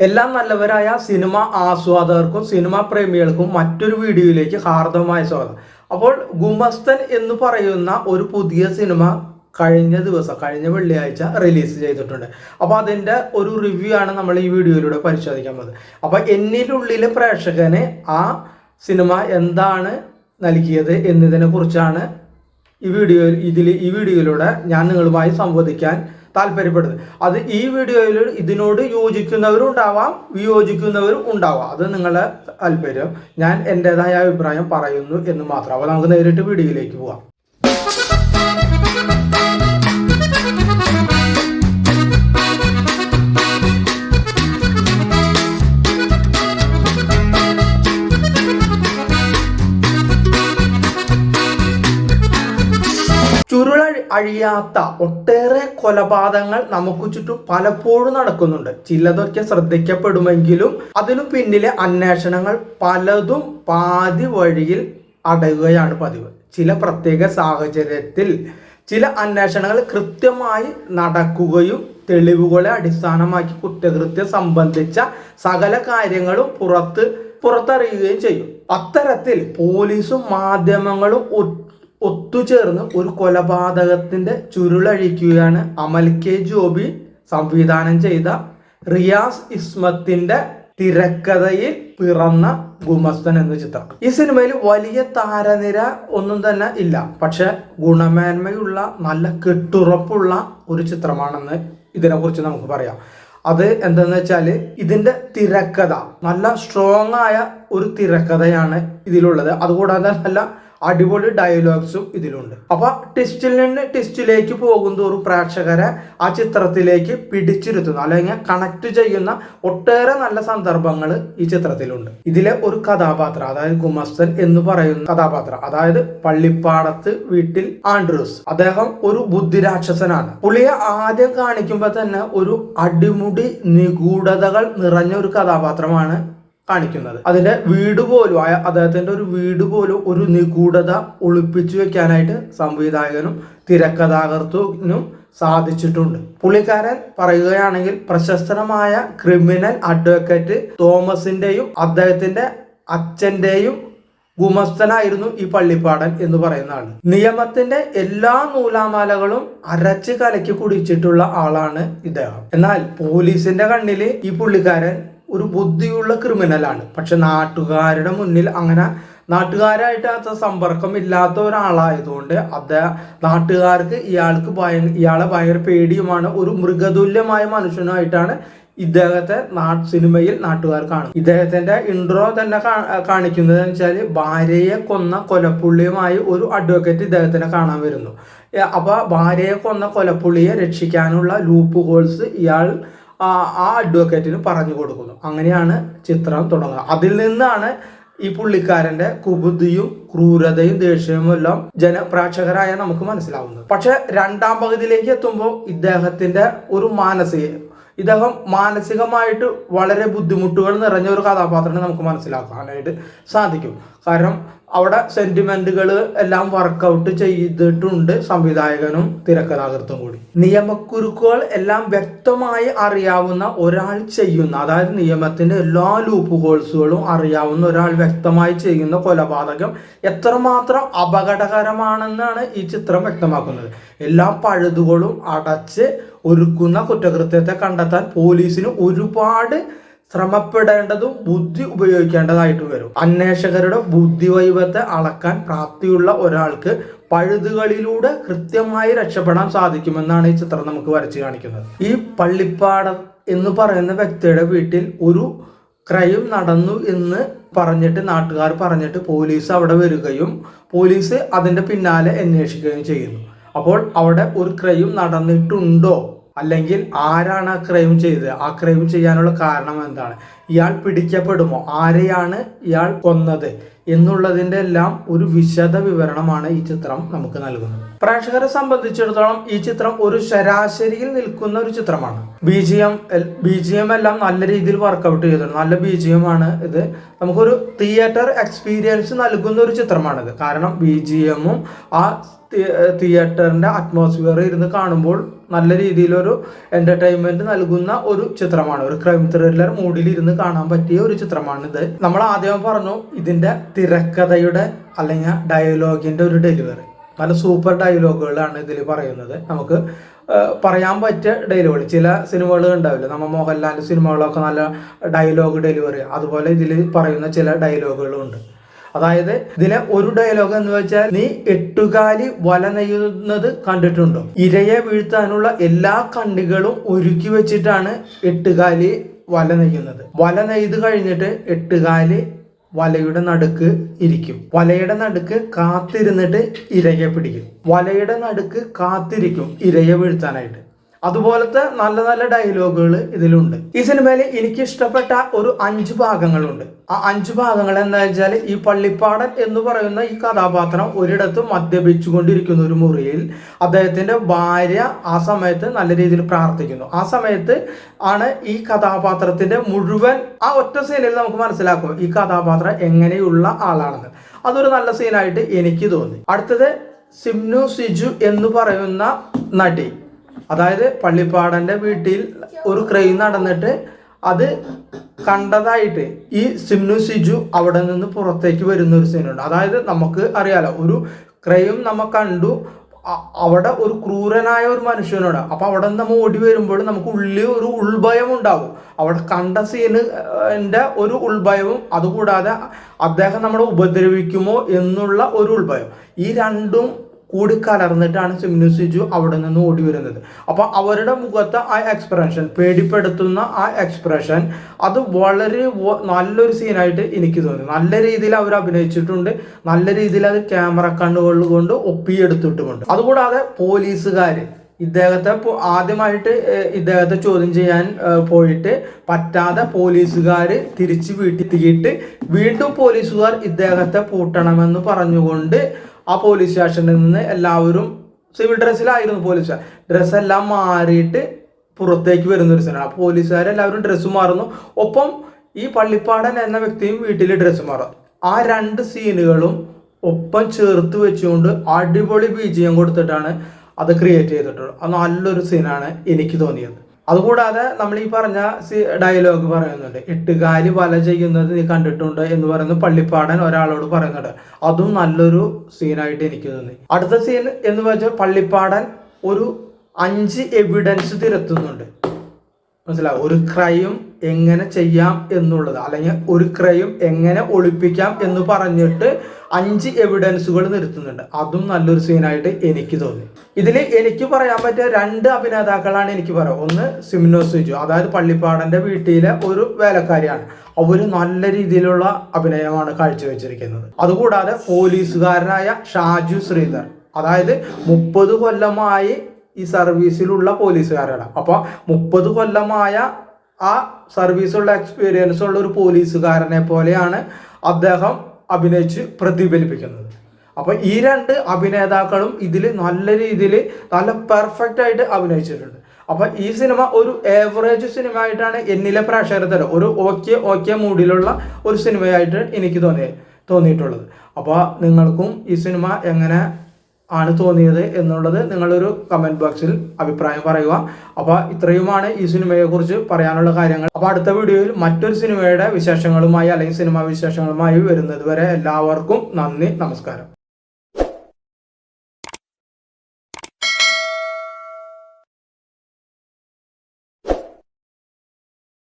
എല്ലാം നല്ലവരായ cinema ആസ്വാദകർക്കും cinema പ്രേമികൾക്കും മറ്റൊരു വീഡിയോയിലേക്ക് ഹാർദവമായ സ്വാഗതം. അപ്പോൾ ഗുമസ്തൻ എന്ന് പറയുന്ന ഒരു പുതിയ സിനിമ കഴിഞ്ഞ വെള്ളിയാഴ്ച റിലീസ് ചെയ്തിട്ടുണ്ട്. അപ്പോൾ അതിൻ്റെ ഒരു റിവ്യൂ ആണ് നമ്മൾ ഈ വീഡിയോയിലൂടെ പരിശോധിക്കാൻ പോകുന്നത്. അപ്പോൾ എന്നിലുള്ളിലെ പ്രേക്ഷകന് ആ സിനിമ എന്താണ് നൽകിയത് എന്നതിനെ കുറിച്ചാണ് ഈ വീഡിയോയിലൂടെ ഞാൻ നിങ്ങളുമായി സംവദിക്കാൻ താല്പര്യപ്പെടുന്നത്. അത് ഈ വീഡിയോയിൽ ഇതിനോട് യോജിക്കുന്നവരും ഉണ്ടാവാം, വിയോജിക്കുന്നവരും ഉണ്ടാവാം. അത് നിങ്ങളുടെ താല്പര്യം. ഞാൻ എൻ്റെതായ അഭിപ്രായം പറയുന്നു എന്ന് മാത്രം. അപ്പോൾ നമുക്ക് നേരിട്ട് വീഡിയോയിലേക്ക് പോവാം. അഴിയാത്ത ഒട്ടേറെ കൊലപാതകങ്ങൾ നമുക്ക് ചുറ്റും പലപ്പോഴും നടക്കുന്നുണ്ട്. ചിലതൊക്കെ ശ്രദ്ധിക്കപ്പെടുമെങ്കിലും അതിനു പിന്നിലെ അന്വേഷണങ്ങൾ പലതും പാതി വഴിയിൽ അടയുകയാണ് പതിവ്. ചില പ്രത്യേക സാഹചര്യത്തിൽ ചില അന്വേഷണങ്ങൾ കൃത്യമായി നടക്കുകയും തെളിവുകളെ അടിസ്ഥാനമാക്കി കുറ്റകൃത്യം സംബന്ധിച്ച സകല കാര്യങ്ങളും പുറത്തറിയുകയും ചെയ്യും. അത്തരത്തിൽ പോലീസും മാധ്യമങ്ങളും ഒത്തുചേർന്ന് ഒരു കൊലപാതകത്തിന്റെ ചുരുളഴിക്കുകയാണ് അമൽ കെ ജോബി സംവിധാനം ചെയ്ത റിയാസ് ഇസ്മത്തിന്റെ തിരക്കഥയിൽ പിറന്ന ഗുമസ്തൻ എന്ന ചിത്രം. ഈ സിനിമയിൽ വലിയ താരനിര ഒന്നും തന്നെ ഇല്ല, പക്ഷെ ഗുണമേന്മയുള്ള നല്ല കെട്ടുറപ്പുള്ള ഒരു ചിത്രമാണെന്ന് ഇതിനെക്കുറിച്ച് നമുക്ക് പറയാം. അത് എന്താന്ന് വെച്ചാൽ ഇതിന്റെ തിരക്കഥ നല്ല സ്ട്രോങ് ആയ ഒരു തിരക്കഥയാണ് ഇതിലുള്ളത്. അതുകൂടാതെ നല്ല അടിപൊളി ഡയലോഗ്സും ഇതിലുണ്ട്. അപ്പൊ ട്വിസ്റ്റിൽ നിന്ന് ട്വിസ്റ്റിലേക്ക് പോകുന്തോറും പ്രേക്ഷകരെ ആ ചിത്രത്തിലേക്ക് പിടിച്ചിരുത്തുന്നു, അല്ലെങ്കിൽ കണക്ട് ചെയ്യുന്ന ഒട്ടേറെ നല്ല സന്ദർഭങ്ങൾ ഈ ചിത്രത്തിലുണ്ട്. ഇതിലെ ഒരു കഥാപാത്രം, അതായത് ഗുമസ്തൻ എന്ന് പറയുന്ന കഥാപാത്രം, അതായത് പള്ളിപ്പാടത്ത് വീട്ടിൽ ആൻഡ്രൂസ്, അദ്ദേഹം ഒരു ബുദ്ധിരാക്ഷസനാണ്. പുള്ളിയെ ആദ്യം കാണിക്കുമ്പോൾ തന്നെ ഒരു അടിമുടി നിഗൂഢതകൾ നിറഞ്ഞ ഒരു കഥാപാത്രമാണ് കാണിക്കുന്നത്. അതിന്റെ അദ്ദേഹത്തിന്റെ ഒരു വീട് പോലും ഒരു നിഗൂഢത ഒളിപ്പിച്ചു വെക്കാനായിട്ട് സംവിധായകനും തിരക്കഥാകൃത്തിനും സാധിച്ചിട്ടുണ്ട്. പുള്ളിക്കാരൻ പറയുകയാണെങ്കിൽ പ്രശസ്തമായ ക്രിമിനൽ അഡ്വക്കേറ്റ് തോമസിന്റെയും അദ്ദേഹത്തിന്റെ അച്ഛന്റെയും ഗുമസ്തനായിരുന്നു ഈ പള്ളിപ്പാടൻ എന്ന് പറയുന്ന ആള്. നിയമത്തിന്റെ എല്ലാ നൂലാമാലകളും അരച്ച് കലക്കി കുടിച്ചിട്ടുള്ള ആളാണ് ഇദ്ദേഹം. എന്നാൽ പോലീസിന്റെ കണ്ണില് ഈ പുള്ളിക്കാരൻ ഒരു ബുദ്ധിയുള്ള ക്രിമിനലാണ്. പക്ഷെ നാട്ടുകാരുടെ മുന്നിൽ അങ്ങനെ നാട്ടുകാരായിട്ട് അത്ര സമ്പർക്കം ഇല്ലാത്ത ഒരാളായതുകൊണ്ട് നാട്ടുകാർക്ക് ഇയാളെ ഭയങ്കര പേടിയുമാണ്. ഒരു മൃഗതുല്യമായ മനുഷ്യനുമായിട്ടാണ് ഇദ്ദേഹത്തെ സിനിമയിൽ നാട്ടുകാർ കാണും. ഇദ്ദേഹത്തിന്റെ ഇൻട്രോ തന്നെ കാണിക്കുന്നത് വെച്ചാൽ ഭാര്യയെ കൊന്ന കൊലപ്പുള്ളിയുമായി ഒരു അഡ്വക്കേറ്റ് ഇദ്ദേഹത്തിനെ കാണാൻ വരുന്നു. അപ്പൊ ഭാര്യയെ കൊന്ന കൊലപ്പുള്ളിയെ രക്ഷിക്കാനുള്ള ലൂപ്പ് ഹോൾസ് ഇയാൾ ആ അഡ്വക്കേറ്റിന് പറഞ്ഞു കൊടുക്കുന്നു. അങ്ങനെയാണ് ചിത്രം തുടങ്ങുക. അതിൽ നിന്നാണ് ഈ പുള്ളിക്കാരന്റെ കുബുദ്ധിയും ക്രൂരതയും ദേഷ്യവും എല്ലാം പ്രേക്ഷകരായ നമുക്ക് മനസ്സിലാവുന്നത്. പക്ഷെ രണ്ടാം പകുതിയിലേക്ക് എത്തുമ്പോൾ ഇദ്ദേഹം മാനസികമായിട്ട് വളരെ ബുദ്ധിമുട്ടുകൾ നിറഞ്ഞ ഒരു കഥാപാത്രത്തെ നമുക്ക് മനസ്സിലാക്കാനായിട്ട് സാധിക്കും. കാരണം അവിടെ സെന്റിമെന്റുകൾ എല്ലാം വർക്കൗട്ട് ചെയ്തിട്ടുണ്ട് സംവിധായകനും തിരക്കഥാകൃത്തും കൂടി. നിയമക്കുരുക്കുകൾ എല്ലാം വ്യക്തമായി അറിയാവുന്ന ഒരാൾ ചെയ്യുന്ന, അതായത് നിയമത്തിന്റെ എല്ലാ ലൂപ്പ് ഹോൾസുകളും അറിയാവുന്ന ഒരാൾ വ്യക്തമായി ചെയ്യുന്ന കൊലപാതകം എത്രമാത്രം അപകടകരമാണെന്നാണ് ഈ ചിത്രം വ്യക്തമാക്കുന്നത്. എല്ലാ പഴുതുകളും അടച്ച് ഒരുക്കുന്ന കുറ്റകൃത്യത്തെ കണ്ടെത്താൻ പോലീസിന് ഒരുപാട് ശ്രമപ്പെടേണ്ടതും ബുദ്ധി ഉപയോഗിക്കേണ്ടതായിട്ട് വരും. അന്വേഷകരുടെ ബുദ്ധിവൈഭവത്തെ അളക്കാൻ പ്രാപ്തിയുള്ള ഒരാൾക്ക് പഴുതുകളിലൂടെ കൃത്യമായി രക്ഷപ്പെടാൻ സാധിക്കുമെന്നാണ് ഈ ചിത്രം നമുക്ക് വരച്ച് കാണിക്കുന്നത്. ഈ പള്ളിപ്പാടം എന്ന് പറയുന്ന വ്യക്തിയുടെ വീട്ടിൽ ഒരു ക്രൈം നടന്നു എന്ന് നാട്ടുകാർ പറഞ്ഞിട്ട് പോലീസ് അവിടെ വരികയും പോലീസ് അതിന്റെ പിന്നാലെ അന്വേഷിക്കുകയും ചെയ്യുന്നു. അപ്പോൾ അവിടെ ഒരു ക്രൈം നടന്നിട്ടുണ്ടോ, അല്ലെങ്കിൽ ആരാണ് ആ ക്രൈം ചെയ്തത്, ആ ക്രൈം ചെയ്യാനുള്ള കാരണം എന്താണ്, ഇയാൾ പിടിക്കപ്പെടുമോ, ആരെയാണ് ഇയാൾ കൊന്നത് എന്നുള്ളതിന്റെ എല്ലാം ഒരു വിശദ വിവരണമാണ് ഈ ചിത്രം നമുക്ക് നൽകുന്നത്. പ്രേക്ഷകരെ സംബന്ധിച്ചിടത്തോളം ഈ ചിത്രം ഒരു ശരാശരിയിൽ നിൽക്കുന്ന ഒരു ചിത്രമാണ്. ബിജിഎം എല്ലാം നല്ല രീതിയിൽ വർക്കൗട്ട് ചെയ്തിട്ടുണ്ട്. നല്ല ബിജിഎം ആണ് ഇത്. നമുക്കൊരു തിയേറ്റർ എക്സ്പീരിയൻസ് നൽകുന്ന ഒരു ചിത്രമാണിത്. കാരണം ബിജിഎമ്മും ആ തിയേറ്ററിന്റെ അറ്റ്മോസ്ഫിയർ ഇരുന്ന് കാണുമ്പോൾ നല്ല രീതിയിലൊരു എന്റർടൈൻമെന്റ് നൽകുന്ന ഒരു ചിത്രമാണ്. ഒരു ക്രൈം ത്രില്ലർ മൂഡിൽ ഇരുന്ന് കാണാൻ പറ്റിയ ഒരു ചിത്രമാണിത്. നമ്മൾ ആദ്യം പറഞ്ഞു ഇതിന്റെ തിരക്കഥയുടെ അല്ലെങ്കിൽ ഡയലോഗിന്റെ ഒരു ഡെലിവറി നല്ല സൂപ്പർ ഡയലോഗുകളാണ് ഇതിൽ പറയുന്നത്. നമുക്ക് പറയാൻ പറ്റിയ ഡയലോഗുകൾ. ചില സിനിമകൾ ഉണ്ടാവില്ല, നമ്മ മോഹൻലാലിന്റെ സിനിമകളൊക്കെ നല്ല ഡയലോഗ് ഡെലിവറി, അതുപോലെ ഇതിൽ പറയുന്ന ചില ഡയലോഗുകളും ഉണ്ട്. അതായത് ഇതിലെ ഒരു ഡയലോഗ് എന്ന് വെച്ചാൽ, നീ എട്ടുകാലി വല നെയ്യുന്നത് കണ്ടിട്ടുണ്ടോ? ഇരയെ വീഴ്ത്താനുള്ള എല്ലാ കണ്ണികളും ഒരുക്കി വെച്ചിട്ടാണ് എട്ടുകാലി വല നെയ്യുന്നത്. വല നെയ്ത് കഴിഞ്ഞിട്ട് എട്ടുകാലി വലയുടെ നടുക്ക് ഇരിക്കും. വലയുടെ നടുക്ക് കാത്തിരുന്നിട്ട് ഇരയെ പിടിക്കും. വലയുടെ നടുക്ക് കാത്തിരിക്കും ഇരയെ വീഴ്ത്താനായിട്ട്. അതുപോലത്തെ നല്ല നല്ല ഡയലോഗുകൾ ഇതിലുണ്ട്. ഈ സിനിമയിൽ എനിക്ക് ഇഷ്ടപ്പെട്ട ഒരു 5 ഭാഗങ്ങളുണ്ട്. ആ 5 ഭാഗങ്ങൾ എന്താ വെച്ചാൽ, ഈ പള്ളിപ്പാടൻ എന്ന് പറയുന്ന ഈ കഥാപാത്രം ഒരിടത്ത് മദ്യപിച്ചുകൊണ്ടിരിക്കുന്ന ഒരു മുറിയിൽ അദ്ദേഹത്തിന്റെ ഭാര്യ ആ സമയത്ത് നല്ല രീതിയിൽ പ്രാർത്ഥിക്കുന്നു. ആ സമയത്ത് ആണ് ഈ കഥാപാത്രത്തിന്റെ മുഴുവൻ ആ ഒറ്റ സീനിൽ നമുക്ക് മനസ്സിലാക്കും ഈ കഥാപാത്രം എങ്ങനെയുള്ള ആളാണെന്ന്. അതൊരു നല്ല സീനായിട്ട് എനിക്ക് തോന്നി. അടുത്തത് സിംനു സിജു എന്ന് പറയുന്ന നടി. അതായത് പള്ളിപ്പാടന്റെ വീട്ടിൽ ഒരു ക്രൈം നടന്നിട്ട് അത് കണ്ടതായിട്ട് ഈ സിംനു സിജു അവിടെ നിന്ന് പുറത്തേക്ക് വരുന്ന ഒരു സീനുണ്ട്. അതായത് നമുക്ക് അറിയാലോ, ഒരു ക്രൈം നമ്മ കണ്ടു, അവിടെ ഒരു ക്രൂരനായ ഒരു മനുഷ്യനോട്, അപ്പൊ അവിടെ നിന്ന് നമ്മൾ ഓടി വരുമ്പോൾ നമുക്ക് ഉള്ളിൽ ഒരു ഉൾഭയം ഉണ്ടാവും. അവിടെ കണ്ട സീനിന്റെ ഒരു ഉൾഭയവും അതുകൂടാതെ അദ്ദേഹം നമ്മളെ ഉപദ്രവിക്കുമോ എന്നുള്ള ഒരു ഉൾഭയം, ഈ രണ്ടും കൂടി കലർന്നിട്ടാണ് സിംനു സിജു അവിടെ നിന്ന് ഓടി വരുന്നത്. അപ്പൊ അവരുടെ മുഖത്ത് ആ എക്സ്പ്രഷൻ, പേടിപ്പെടുത്തുന്ന ആ എക്സ്പ്രഷൻ, അത് വളരെ നല്ലൊരു സീനായിട്ട് എനിക്ക് തോന്നി. നല്ല രീതിയിൽ അവർ അഭിനയിച്ചിട്ടുണ്ട്, നല്ല രീതിയിൽ അത് ക്യാമറ കണ്ണുകൾ കൊണ്ട് ഒപ്പിയെടുത്തിട്ടുമുണ്ട്. അതുകൂടാതെ പോലീസുകാര് ഇദ്ദേഹത്തെ ആദ്യമായിട്ട് ഇദ്ദേഹത്തെ ചോദ്യം ചെയ്യാൻ പോയിട്ട് പറ്റാതെ പോലീസുകാർ തിരിച്ച് വീട്ടിലെത്തിയിട്ട് വീണ്ടും പോലീസുകാർ ഇദ്ദേഹത്തെ പൂട്ടണമെന്ന് പറഞ്ഞുകൊണ്ട് ആ പോലീസ് സ്റ്റേഷനിൽ നിന്ന് എല്ലാവരും സിവിൽ ഡ്രസ്സിലായിരുന്നു. പോലീസ് ഡ്രസ്സെല്ലാം മാറിയിട്ട് പുറത്തേക്ക് വരുന്ന ഒരു സീനാണ്. ആ പോലീസുകാരെല്ലാവരും ഡ്രസ്സ് മാറുന്നു, ഒപ്പം ഈ പള്ളിപ്പാടൻ എന്ന വ്യക്തിയും വീട്ടിൽ ഡ്രസ്സ് മാറും. ആ 2 സീനുകളും ഒപ്പം ചേർത്ത് വെച്ചുകൊണ്ട് അടിപൊളി BGM കൊടുത്തിട്ടാണ് അത് ക്രിയേറ്റ് ചെയ്തിട്ടുള്ളത്. അത് നല്ലൊരു സീനാണ് എനിക്ക് തോന്നിയത്. അതുകൂടാതെ നമ്മൾ ഈ പറഞ്ഞ ഡയലോഗ് പറയുന്നുണ്ട്, എട്ടുകാലി വല ചെയ്യുന്നത് നീ കണ്ടിട്ടുണ്ട് എന്ന് പറയുന്ന പള്ളിപ്പാടൻ ഒരാളോട് പറയുന്നുണ്ട്. അതും നല്ലൊരു സീനായിട്ട് എനിക്ക് തോന്നി. അടുത്ത സീൻ എന്ന് വെച്ചാൽ പള്ളിപ്പാടൻ ഒരു 5 എവിഡൻസ് തിരത്തുന്നുണ്ട്. മനസ്സിലാവും, ഒരു ക്രൈം എങ്ങനെ ചെയ്യാം എന്നുള്ളത്, അല്ലെങ്കിൽ ഒരു ക്രൈം എങ്ങനെ ഒളിപ്പിക്കാം എന്ന് പറഞ്ഞിട്ട് 5 എവിഡൻസുകൾ നിർത്തുന്നുണ്ട്. അതും നല്ലൊരു സീനായിട്ട് എനിക്ക് തോന്നി. ഇതിൽ എനിക്ക് പറയാൻ പറ്റിയ 2 അഭിനേതാക്കളാണ് എനിക്ക് പറയാം. ഒന്ന് സിംനു സിജു, അതായത് പള്ളിപ്പാടന്റെ വീട്ടിലെ ഒരു വേലക്കാരിയാണ്. അവര് നല്ല രീതിയിലുള്ള അഭിനയമാണ് കാഴ്ചവെച്ചിരിക്കുന്നത്. അതുകൂടാതെ പോലീസുകാരനായ ഷാജു ശ്രീധർ, അതായത് 30 കൊല്ലമായി ഈ സർവീസിലുള്ള പോലീസുകാരാണ്. അപ്പൊ 30 കൊല്ലമായ ആ സർവീസുള്ള എക്സ്പീരിയൻസ് ഉള്ള ഒരു പോലീസുകാരനെ പോലെയാണ് അദ്ദേഹം അഭിനയിച്ച് പ്രതിഫലിപ്പിക്കുന്നത്. അപ്പൊ ഈ 2 അഭിനേതാക്കളും ഇതിൽ നല്ല രീതിയിൽ നല്ല പെർഫെക്റ്റ് ആയിട്ട് അഭിനയിച്ചിട്ടുണ്ട്. അപ്പൊ ഈ സിനിമ ഒരു ഏവറേജ് സിനിമ ആയിട്ടാണ് എന്നിലെ പ്രേക്ഷകർ ഒരു ഓക്കെ മൂഡിലുള്ള ഒരു സിനിമയായിട്ട് എനിക്ക് തോന്നിയിട്ടുള്ളത്. അപ്പൊ നിങ്ങൾക്കും ഈ സിനിമ എങ്ങനെ ആണ് തോന്നിയത് എന്നുള്ളത് നിങ്ങളൊരു കമന്റ് ബോക്സിൽ അഭിപ്രായം പറയുക. അപ്പൊ ഇത്രയുമാണ് ഈ സിനിമയെ കുറിച്ച് പറയാനുള്ള കാര്യങ്ങൾ. അപ്പൊ അടുത്ത വീഡിയോയിൽ മറ്റൊരു സിനിമയുടെ വിശേഷങ്ങളുമായി അല്ലെങ്കിൽ സിനിമാ വിശേഷങ്ങളുമായി വരുന്നത് വരെ എല്ലാവർക്കും നന്ദി, നമസ്കാരം.